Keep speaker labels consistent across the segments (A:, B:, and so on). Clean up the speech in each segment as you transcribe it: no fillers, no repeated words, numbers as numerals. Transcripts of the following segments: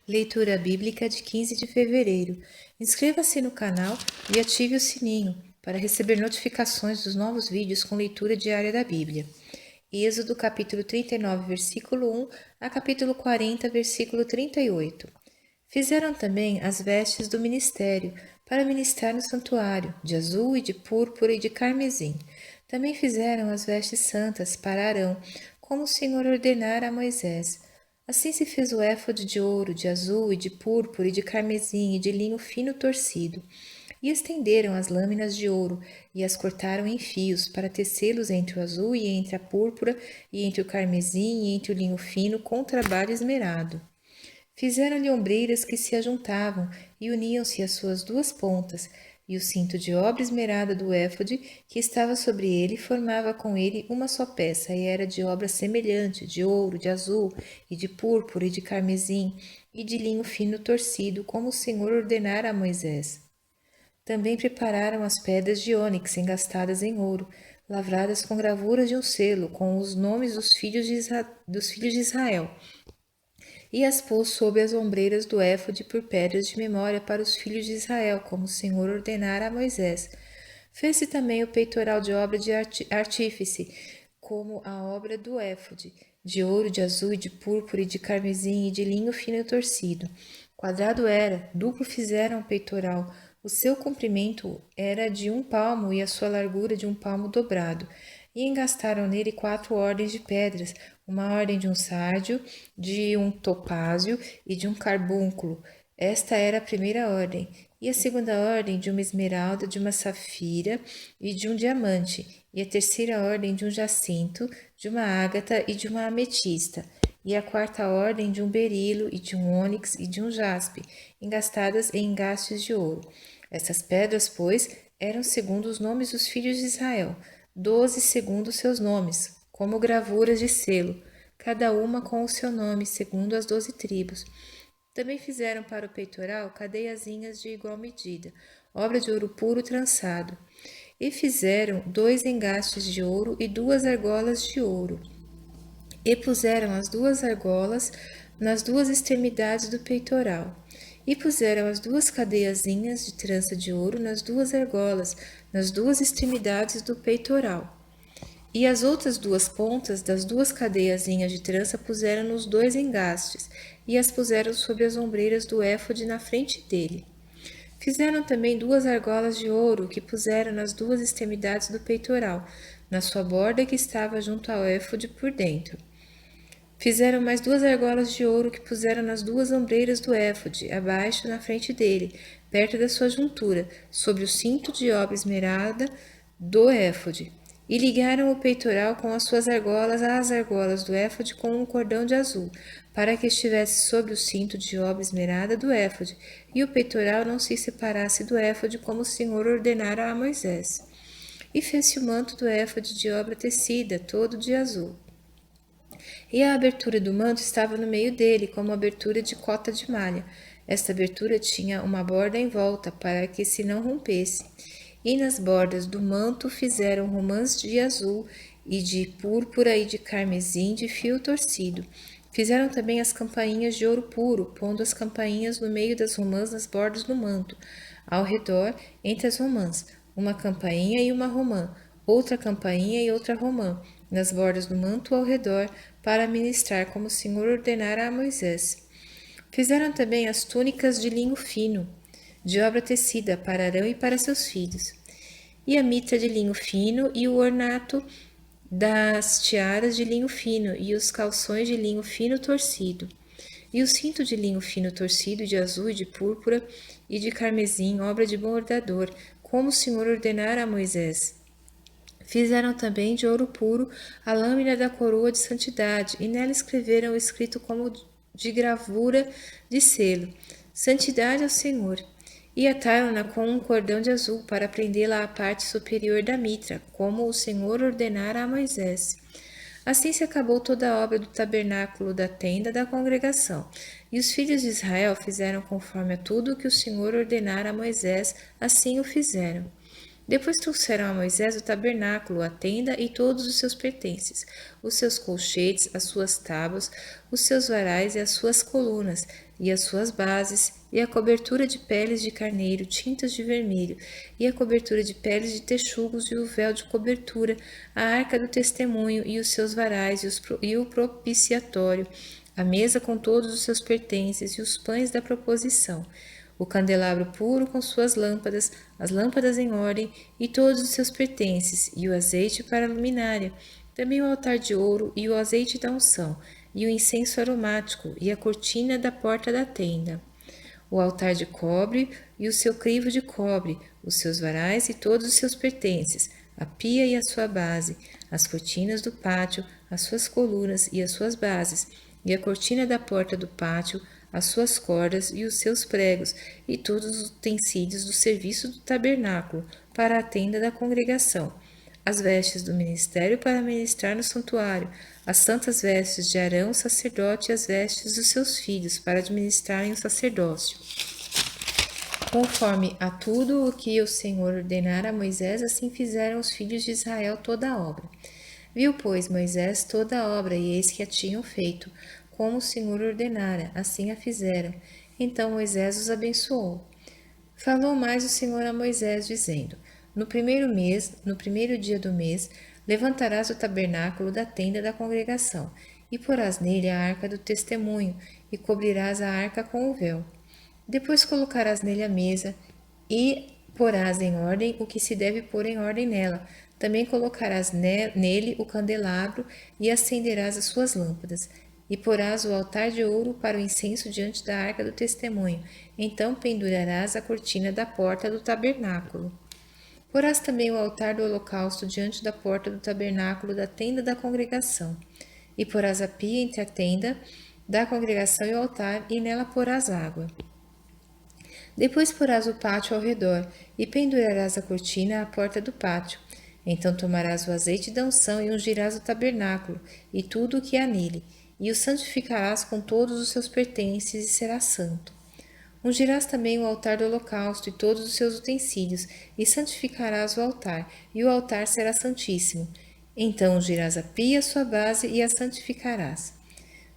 A: Leitura Bíblica de 15 de fevereiro. Inscreva-se no canal e ative o sininho para receber notificações dos novos vídeos com leitura diária da Bíblia. Êxodo capítulo 39, versículo 1 a capítulo 40, versículo 38. Fizeram também as vestes do ministério para ministrar no santuário, de azul e de púrpura e de carmesim. Também fizeram as vestes santas para Arão, como o Senhor ordenara a Moisés. Assim se fez o éfode de ouro, de azul e de púrpura e de carmesim e de linho fino torcido. E estenderam as lâminas de ouro e as cortaram em fios para tecê-los entre o azul e entre a púrpura e entre o carmesim e entre o linho fino com trabalho esmerado. Fizeram-lhe ombreiras que se ajuntavam e uniam-se às suas duas pontas, e o cinto de obra esmerada do éfode que estava sobre ele formava com ele uma só peça, e era de obra semelhante, de ouro, de azul, e de púrpura, e de carmesim, e de linho fino torcido, como o Senhor ordenara a Moisés. Também prepararam as pedras de ônix engastadas em ouro, lavradas com gravuras de um selo, com os nomes dos filhos de Israel, e as pôs sob as ombreiras do éfode por pedras de memória para os filhos de Israel, como o Senhor ordenara a Moisés. Fez-se também o peitoral de obra de artífice, como a obra do éfode, de ouro, de azul e de púrpura e de carmesim e de linho fino torcido. Quadrado era, duplo fizeram o peitoral. O seu comprimento era de 1 palmo e a sua largura de 1 palmo dobrado. E engastaram nele 4 ordens de pedras, uma ordem de um sárdio, de um topázio e de um carbúnculo. Esta era a primeira ordem. E a segunda ordem de uma esmeralda, de uma safira e de um diamante. E a terceira ordem de um jacinto, de uma ágata e de uma ametista. E a quarta ordem de um berilo e de um ônix e de um jaspe, engastadas em engastes de ouro. Essas pedras, pois, eram segundo os nomes dos filhos de Israel, 12 segundo seus nomes, como gravuras de selo, cada uma com o seu nome, segundo as 12 tribos. Também fizeram para o peitoral cadeiazinhas de igual medida, obra de ouro puro trançado. E fizeram 2 engastes de ouro e 2 argolas de ouro. E puseram as 2 argolas nas 2 extremidades do peitoral. E puseram as 2 cadeiazinhas de trança de ouro nas 2 argolas, nas 2 extremidades do peitoral. E as outras 2 pontas das 2 cadeiazinhas de trança puseram nos 2 engastes, e as puseram sobre as ombreiras do éfode na frente dele. Fizeram também 2 argolas de ouro, que puseram nas 2 extremidades do peitoral, na sua borda que estava junto ao éfode por dentro. Fizeram mais 2 argolas de ouro que puseram nas 2 ombreiras do éfode, abaixo na frente dele, perto da sua juntura, sobre o cinto de obra esmerada do éfode. E ligaram o peitoral com as suas argolas às argolas do éfode com um cordão de azul, para que estivesse sobre o cinto de obra esmerada do éfode, e o peitoral não se separasse do éfode como o Senhor ordenara a Moisés. E fez-se o manto do éfode de obra tecida, todo de azul. E a abertura do manto estava no meio dele, como abertura de cota de malha. Esta abertura tinha uma borda em volta, para que se não rompesse. E nas bordas do manto fizeram romãs de azul, e de púrpura e de carmesim de fio torcido. Fizeram também as campainhas de ouro puro, pondo as campainhas no meio das romãs nas bordas do manto, ao redor, entre as romãs, uma campainha e uma romã, outra campainha e outra romã, nas bordas do manto ao redor, para ministrar como o Senhor ordenara a Moisés. Fizeram também as túnicas de linho fino, de obra tecida, para Arão e para seus filhos, e a mitra de linho fino e o ornato das tiaras de linho fino e os calções de linho fino torcido, e o cinto de linho fino torcido de azul e de púrpura e de carmesim, obra de bordador, como o Senhor ordenara a Moisés. Fizeram também de ouro puro a lâmina da coroa de santidade, e nela escreveram o escrito como de gravura de selo: Santidade ao Senhor. E ataram-na com um cordão de azul para prendê-la à parte superior da mitra, como o Senhor ordenara a Moisés. Assim se acabou toda a obra do tabernáculo da tenda da congregação. E os filhos de Israel fizeram conforme a tudo o que o Senhor ordenara a Moisés, assim o fizeram. Depois trouxeram a Moisés o tabernáculo, a tenda e todos os seus pertences, os seus colchetes, as suas tábuas, os seus varais e as suas colunas, e as suas bases, e a cobertura de peles de carneiro tintas de vermelho, e a cobertura de peles de texugos e o véu de cobertura, a arca do testemunho e os seus varais e o propiciatório, a mesa com todos os seus pertences e os pães da proposição, o candelabro puro com suas lâmpadas, as lâmpadas em ordem e todos os seus pertences, e o azeite para a luminária, também o altar de ouro e o azeite da unção, e o incenso aromático, e a cortina da porta da tenda, o altar de cobre e o seu crivo de cobre, os seus varais e todos os seus pertences, a pia e a sua base, as cortinas do pátio, as suas colunas e as suas bases, e a cortina da porta do pátio, as suas cordas e os seus pregos, e todos os utensílios do serviço do tabernáculo, para a tenda da congregação, as vestes do ministério para ministrar no santuário, as santas vestes de Arão, sacerdote, e as vestes dos seus filhos, para administrarem o sacerdócio. Conforme a tudo o que o Senhor ordenara a Moisés, assim fizeram os filhos de Israel toda a obra. Viu, pois, Moisés toda a obra, e eis que a tinham feito, como o Senhor ordenara, assim a fizeram. Então Moisés os abençoou. Falou mais o Senhor a Moisés, dizendo: No primeiro mês, no primeiro dia do mês, levantarás o tabernáculo da tenda da congregação, e porás nele a arca do testemunho, e cobrirás a arca com o véu. Depois colocarás nele a mesa, e porás em ordem o que se deve pôr em ordem nela. Também colocarás nele o candelabro, e acenderás as suas lâmpadas. E porás o altar de ouro para o incenso diante da arca do testemunho. Então pendurarás a cortina da porta do tabernáculo. Porás também o altar do holocausto diante da porta do tabernáculo da tenda da congregação. E porás a pia entre a tenda da congregação e o altar, e nela porás água. Depois porás o pátio ao redor, e pendurarás a cortina à porta do pátio. Então tomarás o azeite da unção e ungirás o tabernáculo, e tudo o que há nele, e o santificarás com todos os seus pertences, e será santo. Ungirás também o altar do holocausto e todos os seus utensílios, e santificarás o altar, e o altar será santíssimo. Então ungirás a pia, sua base, e a santificarás.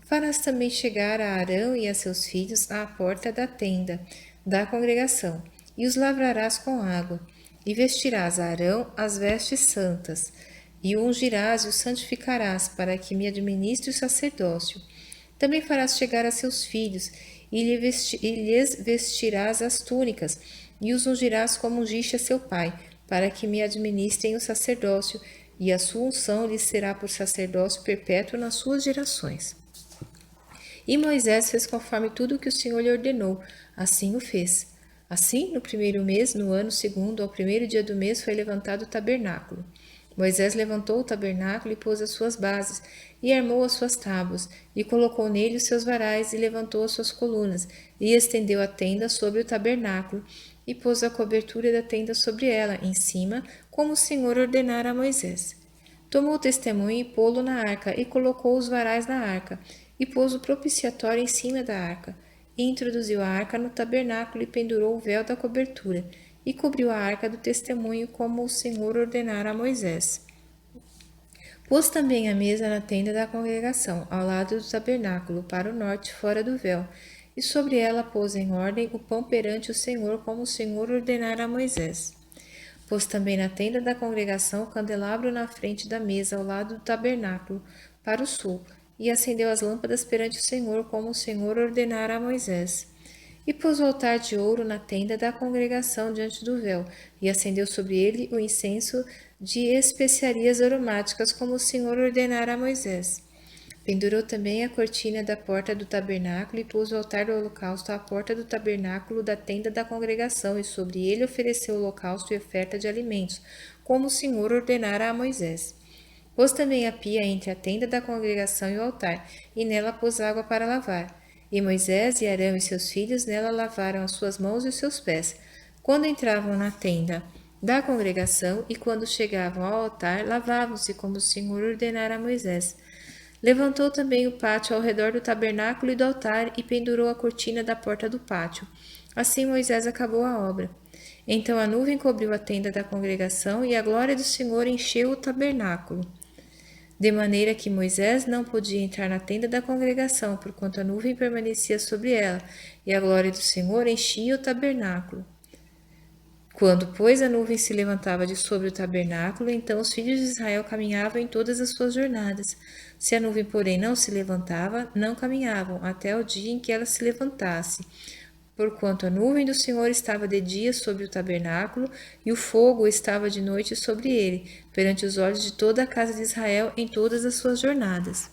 A: Farás também chegar a Arão e a seus filhos à porta da tenda da congregação, e os lavrarás com água, e vestirás a Arão as vestes santas, e o ungirás e o santificarás, para que me administre o sacerdócio. Também farás chegar a seus filhos, e lhes vestirás as túnicas, e os ungirás como ungiste a seu pai, para que me administrem o sacerdócio, e a sua unção lhes será por sacerdócio perpétuo nas suas gerações. E Moisés fez conforme tudo o que o Senhor lhe ordenou, assim o fez. Assim, no primeiro mês, no ano segundo, ao primeiro dia do mês, foi levantado o tabernáculo. Moisés levantou o tabernáculo e pôs as suas bases, e armou as suas tábuas, e colocou nele os seus varais, e levantou as suas colunas, e estendeu a tenda sobre o tabernáculo, e pôs a cobertura da tenda sobre ela, em cima, como o Senhor ordenara a Moisés. Tomou o testemunho e pô-lo na arca, e colocou os varais na arca, e pôs o propiciatório em cima da arca, e introduziu a arca no tabernáculo e pendurou o véu da cobertura, e cobriu a arca do testemunho como o Senhor ordenara a Moisés. Pôs também a mesa na tenda da congregação, ao lado do tabernáculo, para o norte, fora do véu, e sobre ela pôs em ordem o pão perante o Senhor, como o Senhor ordenara a Moisés. Pôs também na tenda da congregação o candelabro na frente da mesa, ao lado do tabernáculo, para o sul, e acendeu as lâmpadas perante o Senhor, como o Senhor ordenara a Moisés. E pôs o altar de ouro na tenda da congregação diante do véu, e acendeu sobre ele o incenso de especiarias aromáticas, como o Senhor ordenara a Moisés. Pendurou também a cortina da porta do tabernáculo, e pôs o altar do holocausto à porta do tabernáculo da tenda da congregação, e sobre ele ofereceu o holocausto e oferta de alimentos, como o Senhor ordenara a Moisés. Pôs também a pia entre a tenda da congregação e o altar, e nela pôs água para lavar. E Moisés e Arão e seus filhos nela lavaram as suas mãos e os seus pés, quando entravam na tenda da congregação, e quando chegavam ao altar, lavavam-se como o Senhor ordenara a Moisés. Levantou também o pátio ao redor do tabernáculo e do altar, e pendurou a cortina da porta do pátio. Assim Moisés acabou a obra. Então a nuvem cobriu a tenda da congregação e a glória do Senhor encheu o tabernáculo. De maneira que Moisés não podia entrar na tenda da congregação, porquanto a nuvem permanecia sobre ela, e a glória do Senhor enchia o tabernáculo. Quando, pois, a nuvem se levantava de sobre o tabernáculo, então os filhos de Israel caminhavam em todas as suas jornadas. Se a nuvem, porém, não se levantava, não caminhavam, até o dia em que ela se levantasse. Porquanto a nuvem do Senhor estava de dia sobre o tabernáculo, e o fogo estava de noite sobre ele, perante os olhos de toda a casa de Israel em todas as suas jornadas.